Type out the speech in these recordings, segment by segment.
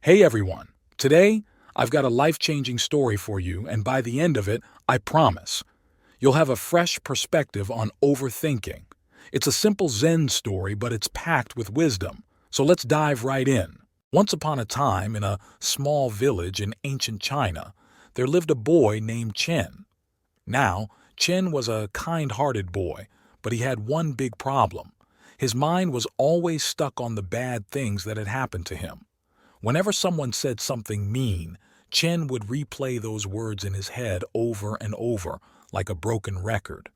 Hey everyone! Today, I've got a life-changing story for you, and by the end of it, I promise, you'll have a fresh perspective on overthinking. It's a simple Zen story, but it's packed with wisdom. So let's dive right in. Once upon a time, in a small village in ancient China, there lived a boy named Chen. Now, Chen was a kind-hearted boy, but he had one big problem. His mind was always stuck on the bad things that had happened to him. Whenever someone said something mean, Chen would replay those words in his head over and over, like a broken record.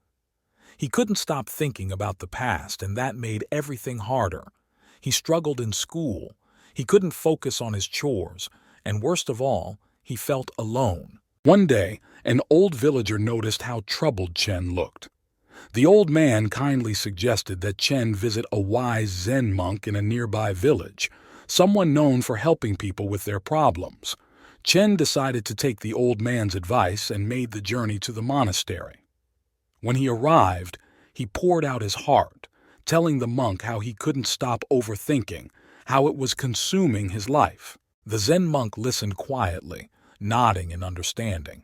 He couldn't stop thinking about the past, and that made everything harder. He struggled in school, he couldn't focus on his chores, and worst of all, he felt alone. One day, an old villager noticed how troubled Chen looked. The old man kindly suggested that Chen visit a wise Zen monk in a nearby village, someone known for helping people with their problems. Chen decided to take the old man's advice and made the journey to the monastery. When he arrived, he poured out his heart, telling the monk how he couldn't stop overthinking, how it was consuming his life. The Zen monk listened quietly, nodding in understanding.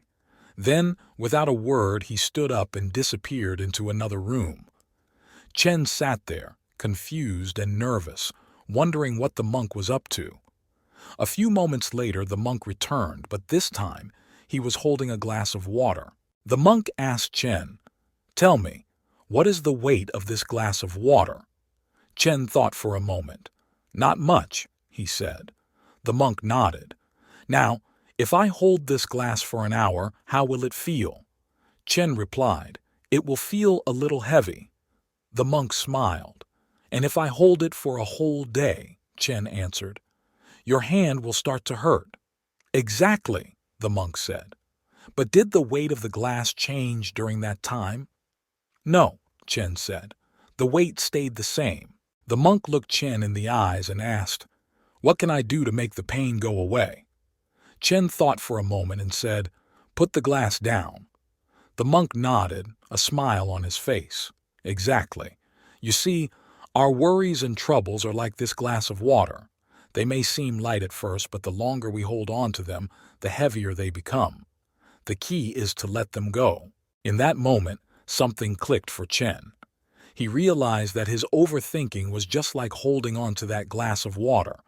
Then, without a word, he stood up and disappeared into another room. Chen sat there, confused and nervous, wondering what the monk was up to. A few moments later, the monk returned, but this time he was holding a glass of water. The monk asked Chen, "Tell me, what is the weight of this glass of water?" Chen thought for a moment. "Not much," he said. The monk nodded. "Now, if I hold this glass for an hour, how will it feel?" Chen replied, "It will feel a little heavy." The monk smiled. "And if I hold it for a whole day?" Chen answered. "Your hand will start to hurt." "Exactly," the monk said. "But did the weight of the glass change during that time?" "No," Chen said. "The weight stayed the same." The monk looked Chen in the eyes and asked, "What can I do to make the pain go away?" Chen thought for a moment and said, "Put the glass down." The monk nodded, a smile on his face. "Exactly. You see, our worries and troubles are like this glass of water. They may seem light at first, but the longer we hold on to them, the heavier they become. The key is to let them go." In that moment, something clicked for Chen. He realized that his overthinking was just like holding on to that glass of water.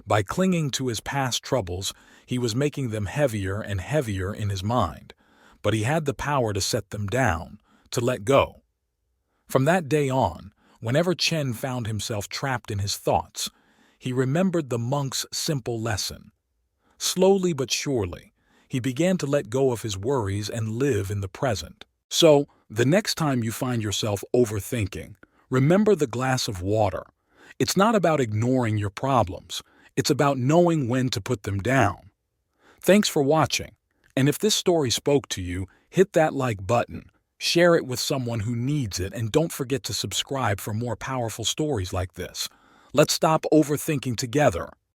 By clinging to his past troubles, he was making them heavier and heavier in his mind. But he had the power to set them down, to let go. From that day on, whenever Chen found himself trapped in his thoughts, he remembered the monk's simple lesson. Slowly but surely, he began to let go of his worries and live in the present. So, the next time you find yourself overthinking, remember the glass of water. It's not about ignoring your problems. It's about knowing when to put them down. Thanks for watching. And if this story spoke to you, hit that like button. Share it with someone who needs it, and don't forget to subscribe for more powerful stories like this. Let's stop overthinking together.